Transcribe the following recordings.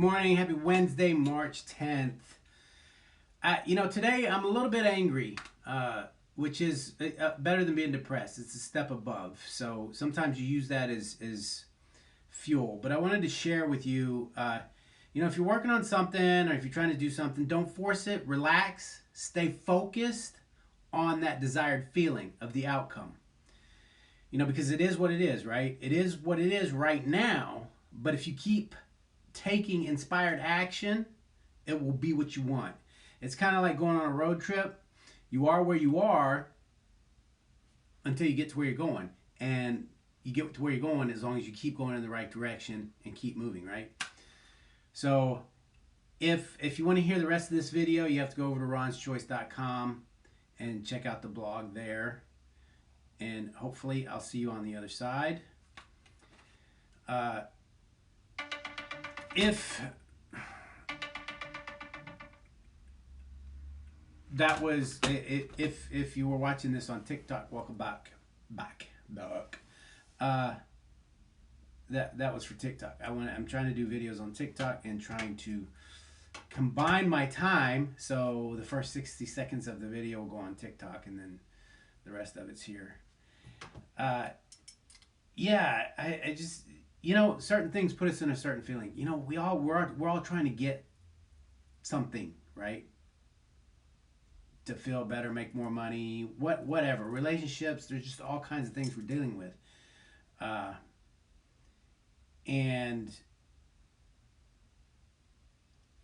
morning. Happy Wednesday, March 10th. Today I'm a little bit angry, which is better than being depressed. It's a step above. So sometimes you use that as fuel. But I wanted to share with you, if you're working on something or if you're trying to do something, don't force it. Relax. Stay focused on that desired feeling of the outcome. Because it is what it is, right? It is what it is right now. But if you keep taking inspired action, it will be what you want. It's kind of like going on a road trip. You are where you are until you get to where you're going. And you get to where you're going as long as you keep going in the right direction and keep moving, right? So if you want to hear the rest of this video, you have to go over to ronschoice.com and check out the blog there. And hopefully I'll see you on the other side. If you were watching this on TikTok, welcome back. That was for TikTok. I'm trying to do videos on TikTok and trying to combine my time, so the first 60 seconds of the video will go on TikTok and then the rest of it's here. I just, certain things put us in a certain feeling. We're all trying to get something, right? To feel better, make more money, whatever. Relationships, there's just all kinds of things we're dealing with. And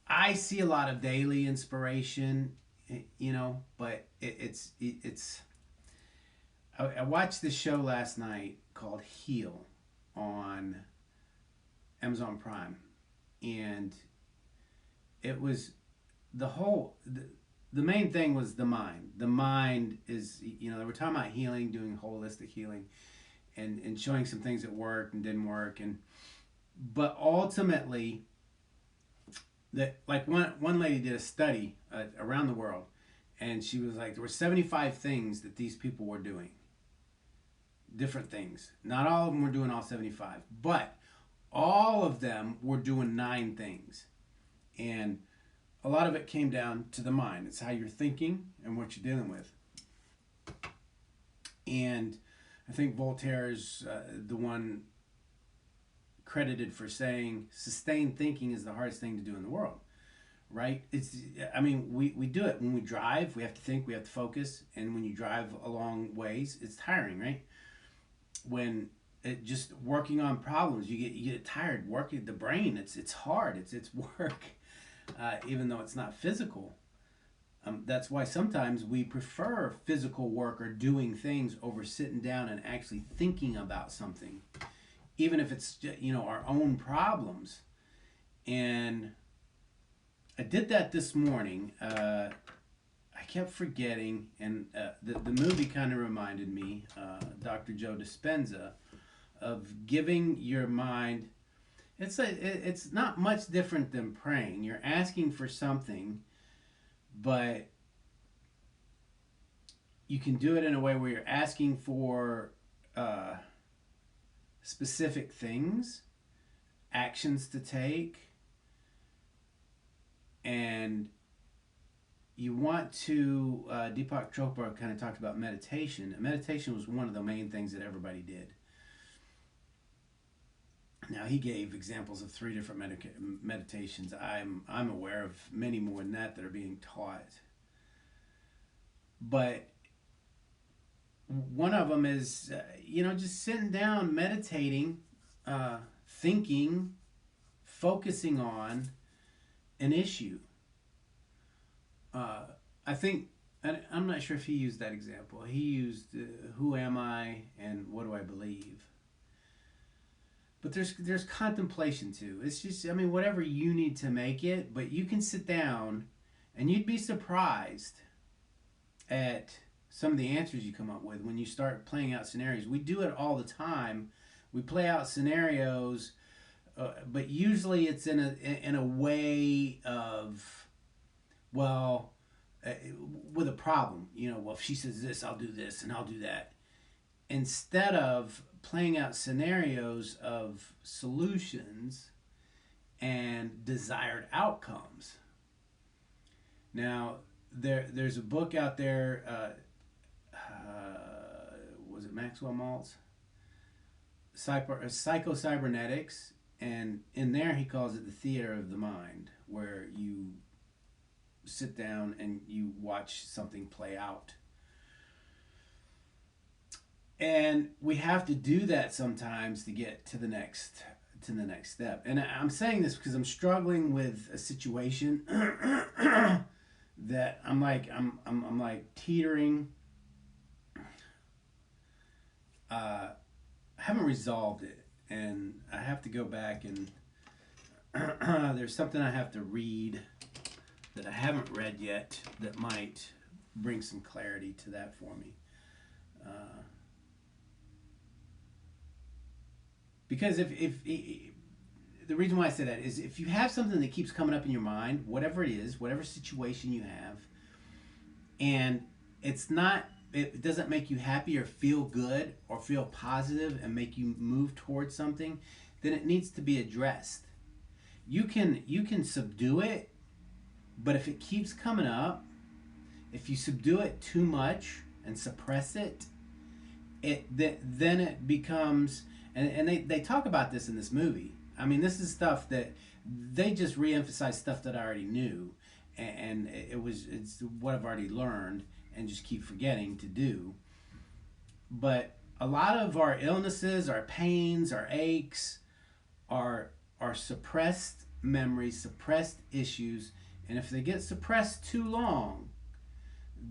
I see a lot of daily inspiration, but I watched this show last night called Heal on Amazon Prime, and it was the main thing was the mind. The mind is, they were talking about healing, doing holistic healing, and showing some things that worked and didn't work, but ultimately, one lady did a study around the world, and she was like, there were 75 things that these people were doing. Different things. Not all of them were doing all 75, but all of them were doing 9 things. And a lot of it came down to the mind. It's how you're thinking and what you're dealing with. And I think Voltaire is the one credited for saying sustained thinking is the hardest thing to do in the world, right? We do it when we drive. We have to think, we have to focus, and when you drive a long ways, it's tiring, right? When just working on problems, you get tired. Working the brain, it's hard. It's work, even though it's not physical. That's why sometimes we prefer physical work or doing things over sitting down and actually thinking about something, even if it's our own problems. And I did that this morning. I kept forgetting, and the movie kind of reminded me, Dr. Joe Dispenza, of giving your mind. It's not much different than praying. You're asking for something, but you can do it in a way where you're asking for specific things, actions to take, and you want to, Deepak Chopra kind of talked about meditation. Meditation was one of the main things that everybody did. Now, he gave examples of 3 different meditations. I'm aware of many more than that are being taught. But one of them is, just sitting down, meditating, thinking, focusing on an issue. I think, and I'm not sure if he used that example. He used who am I and what do I believe? But there's contemplation too. It's just, whatever you need to make it, but you can sit down and you'd be surprised at some of the answers you come up with when you start playing out scenarios. We do it all the time. We play out scenarios, but usually it's in a way of, with a problem. If she says this, I'll do this and I'll do that. Instead of playing out scenarios of solutions and desired outcomes. Now, there's a book out there. Was it Maxwell Maltz? Psycho-cybernetics, and in there he calls it the theater of the mind, where you sit down and you watch something play out. And we have to do that sometimes to get to the next step. And I'm saying this because I'm struggling with a situation that I'm like teetering. I haven't resolved it, and I have to go back and there's something I have to read that I haven't read yet that might bring some clarity to that for me. Because if the reason why I say that is if you have something that keeps coming up in your mind, whatever it is, whatever situation you have, and it doesn't make you happy or feel good or feel positive and make you move towards something, then it needs to be addressed. You can subdue it, but if it keeps coming up, if you subdue it too much and suppress it, then it becomes, and they talk about this in this movie. I mean, this is stuff that they just re-emphasize stuff that I already knew, and it's what I've already learned and just keep forgetting to do. But a lot of our illnesses, our pains, our aches, are suppressed memories, suppressed issues, and if they get suppressed too long,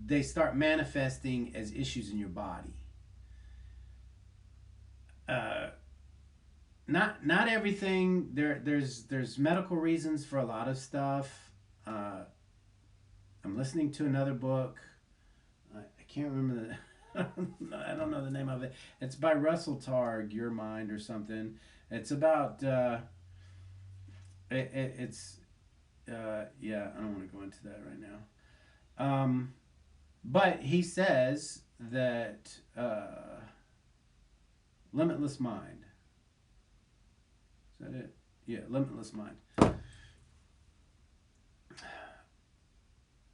they start manifesting as issues in your body. Not everything. There's medical reasons for a lot of stuff. I'm listening to another book. I can't remember the. I don't know the name of it. It's by Russell Targ, Your Mind or something. It's about. It's. Yeah, I don't want to go into that right now. But he says that limitless mind. Is that it? Yeah, limitless mind.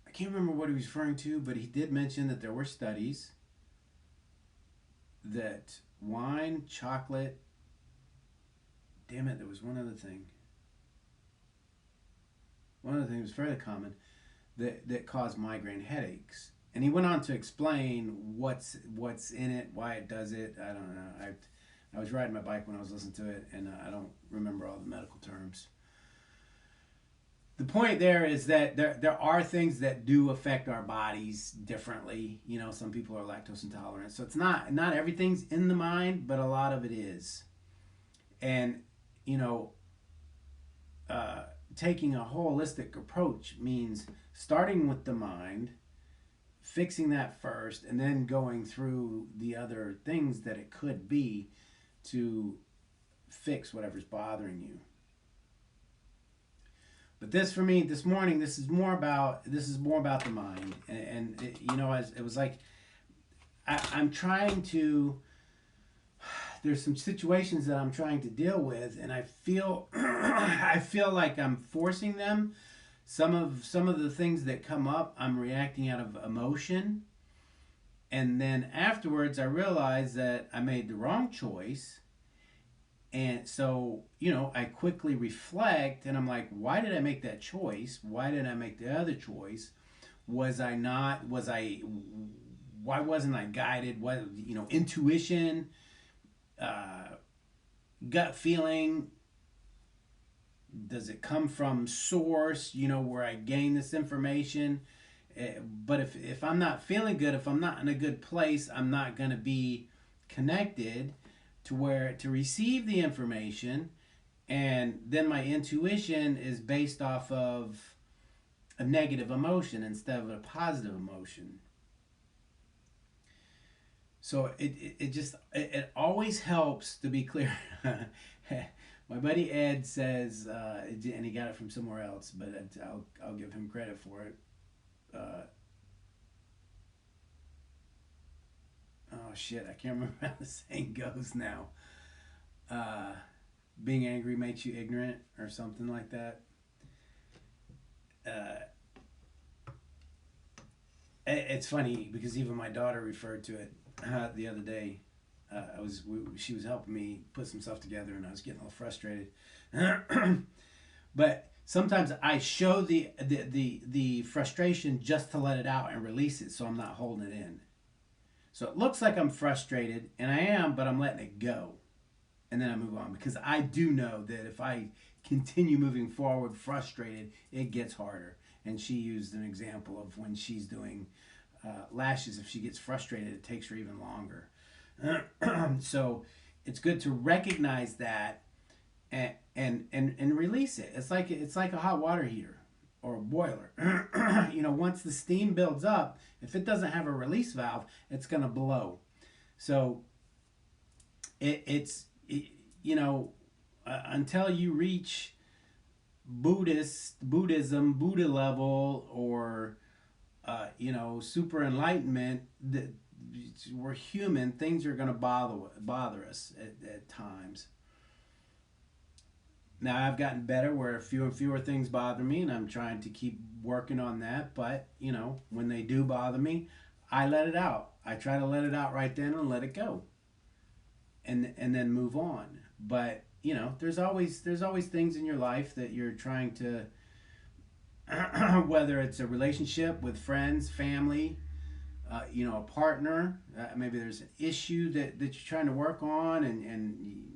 I can't remember what he was referring to, but he did mention that there were studies that wine, chocolate, damn it, there was one other thing. One other thing was fairly common that caused migraine headaches. And he went on to explain what's in it, why it does it. I don't know. I was riding my bike when I was listening to it, and I don't remember all the medical terms. The point there is that there are things that do affect our bodies differently. You know, some people are lactose intolerant, so it's not everything's in the mind, but a lot of it is. And you know, taking a holistic approach means starting with the mind, fixing that first, and then going through the other things that it could be to fix whatever's bothering you. But this, for me, this morning, this is more about the mind, and it, you know, it was like I'm trying to. There's some situations that I'm trying to deal with, and I feel I feel like I'm forcing them. Some of the things that come up, I'm reacting out of emotion, and then afterwards, I realize that I made the wrong choice. And so, you know, I quickly reflect and I'm like, why did I make that choice? Why did I make the other choice? Why wasn't I guided? What, you know, intuition, gut feeling? Does it come from source, you know, where I gain this information? But if I'm not feeling good, if I'm not in a good place, I'm not going to be connected to receive the information, and then my intuition is based off of a negative emotion instead of a positive emotion. So it always helps to be clear. My buddy Ed says, and he got it from somewhere else, but I'll give him credit for it. Oh shit, I can't remember how the saying goes now. being angry makes you ignorant or something like that. Uh, it's funny because even my daughter referred to it the other day. She was helping me put some stuff together, and I was getting a little frustrated. But sometimes I show the frustration just to let it out and release it, so I'm not holding it in. So it looks like I'm frustrated, and I am, but I'm letting it go, and then I move on because I do know that if I continue moving forward frustrated, it gets harder. And she used an example of when she's doing lashes. If she gets frustrated, it takes her even longer. So it's good to recognize that and release it. It's like a hot water heater or a boiler. Once the steam builds up, if it doesn't have a release valve, it's going to blow. So until you reach Buddha level, or super enlightenment, that we're human. Things are going to bother us at times. Now I've gotten better where fewer and fewer things bother me, and I'm trying to keep working on that. But when they do bother me, I let it out. I try to let it out right then and let it go, and then move on. But there's always things in your life that you're trying to, whether it's a relationship with friends, family, a partner. Maybe there's an issue that you're trying to work on, and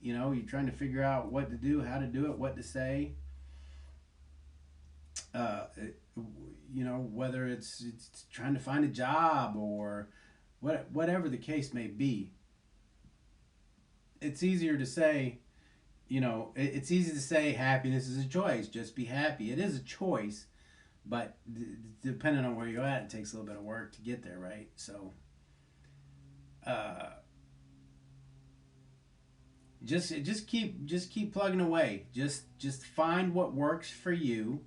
you're trying to figure out what to do, how to do it, what to say. Uh, Whether it's trying to find a job or whatever the case may be. It's easier to say, it's easy to say happiness is a choice. Just be happy. It is a choice, but depending on where you're at, it takes a little bit of work to get there, right? So, uh, just keep plugging away. Just find what works for you.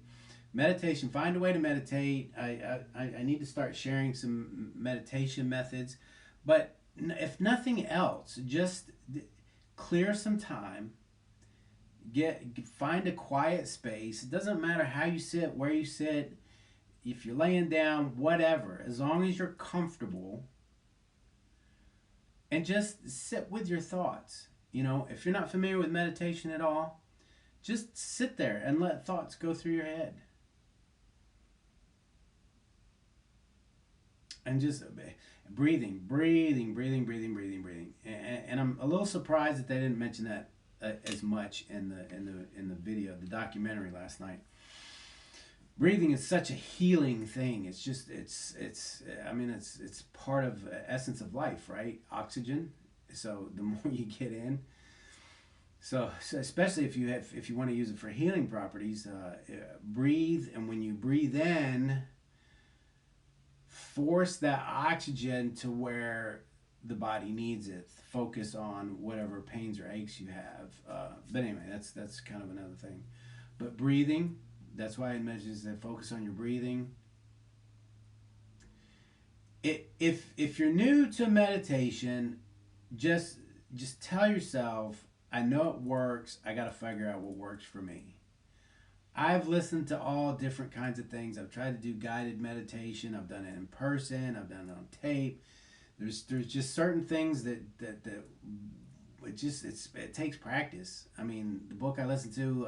Meditation. Find a way to meditate. I need to start sharing some meditation methods, but if nothing else, just clear some time. Find a quiet space. It doesn't matter how you sit, where you sit, if you're laying down, whatever. As long as you're comfortable, and just sit with your thoughts. If you're not familiar with meditation at all, just sit there and let thoughts go through your head. And just breathing. And I'm a little surprised that they didn't mention that as much in the video, the documentary last night. Breathing is such a healing thing. It's part of the essence of life, right? Oxygen. So the more you get in, so especially if you want to use it for healing properties, breathe, and when you breathe in, force that oxygen to where the body needs it. Focus on whatever pains or aches you have. But anyway, that's kind of another thing. But breathing, that's why it mentions that focus on your breathing. If you're new to meditation, just tell yourself, I know it works. I got to figure out what works for me. I've listened to all different kinds of things. I've tried to do guided meditation. I've done it in person. I've done it on tape. There's just certain things that it takes practice. I mean, the book I listened to,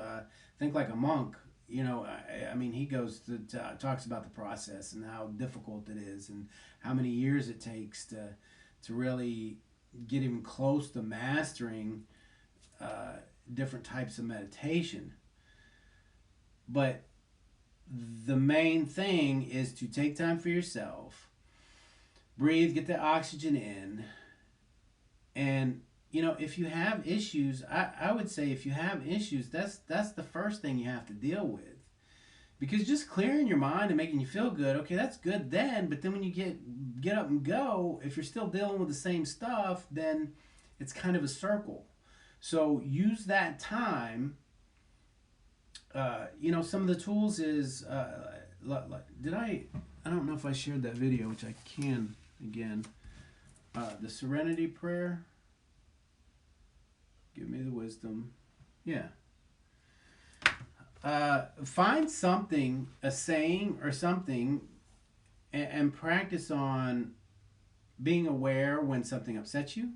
Think Like a Monk. He goes to talks about the process and how difficult it is and how many years it takes to really get even close to mastering different types of meditation. But the main thing is to take time for yourself, breathe, get the oxygen in, and if you have issues, I would say if you have issues, that's the first thing you have to deal with, because just clearing your mind and making you feel good, okay, that's good then, but then when you get up and go, if you're still dealing with the same stuff, then it's kind of a circle. So use that time. Some of the tools is, I don't know if I shared that video, which I can again. The Serenity Prayer. Give me the wisdom. Yeah. Find something, a saying or something, and practice on being aware when something upsets you,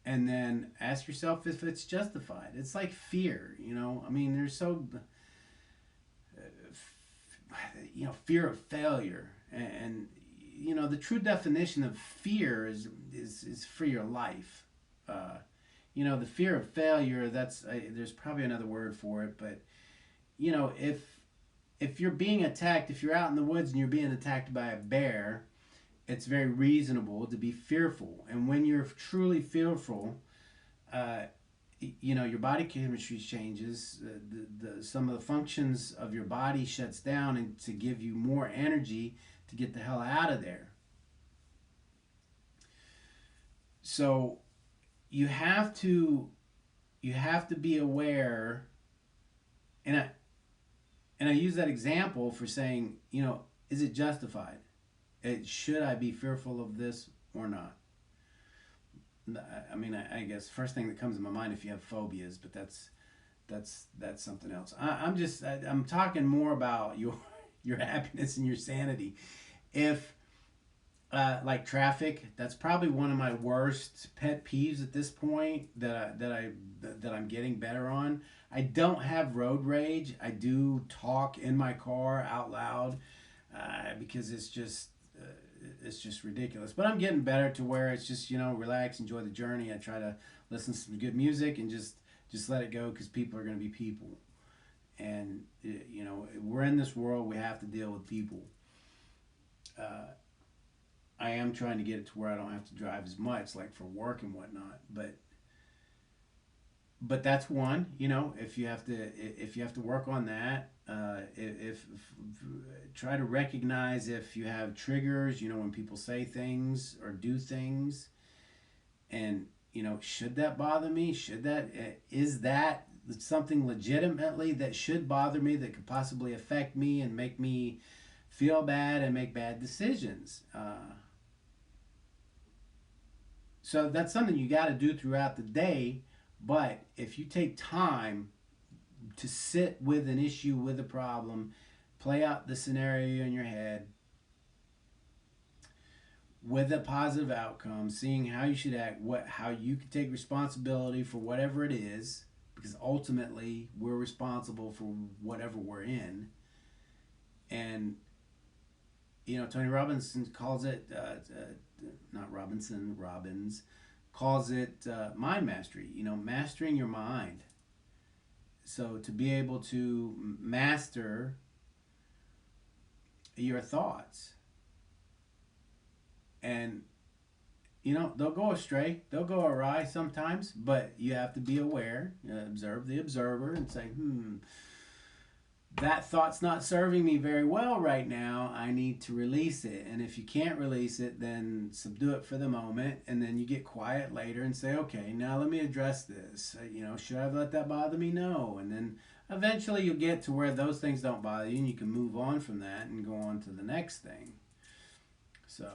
and then ask yourself if it's justified. It's like fear, you know. I mean, there's so, fear of failure, and the true definition of fear is for your life. Uh, the fear of failure. That's there's probably another word for it, but if you're being attacked, if you're out in the woods and you're being attacked by a bear, it's very reasonable to be fearful. And when you're truly fearful, uh, your body chemistry changes. Some of the functions of your body shuts down, and to give you more energy to get the hell out of there. So you have to be aware, and I use that example for saying, is it justified? Should I be fearful of this or not? I mean, I guess first thing that comes to my mind if you have phobias, but that's something else. I'm talking more about your happiness and your sanity. If like traffic, that's probably one of my worst pet peeves at this point that I'm getting better on. I don't have road rage. I do talk in my car out loud because it's just ridiculous. But I'm getting better to where it's just relax, enjoy the journey. I try to listen to some good music and just let it go because people are going to be people, and we're in this world. We have to deal with people. Uh, I am trying to get it to where I don't have to drive as much, like for work and whatnot. But that's one. If you have to work on that, if try to recognize if you have triggers. When people say things or do things, and should that bother me? Is that something legitimately that should bother me, that could possibly affect me and make me feel bad and make bad decisions? So that's something you got to do throughout the day. But if you take time to sit with an issue, with a problem, play out the scenario in your head with a positive outcome, seeing how you should act, how you can take responsibility for whatever it is, because ultimately we're responsible for whatever we're in. And Tony Robinson calls it not Robinson, Robbins calls it mind mastery. Mastering your mind. So to be able to master your thoughts, and they'll go astray, they'll go awry sometimes, but you have to be aware, observe the observer, and say, that thought's not serving me very well right now. I need to release it. And if you can't release it, then subdue it for the moment, and then you get quiet later and say, okay, now let me address this. Should I have let that bother me? No. And then eventually you'll get to where those things don't bother you, and you can move on from that and go on to the next thing. So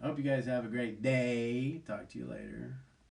I hope you guys have a great day. Talk to you later.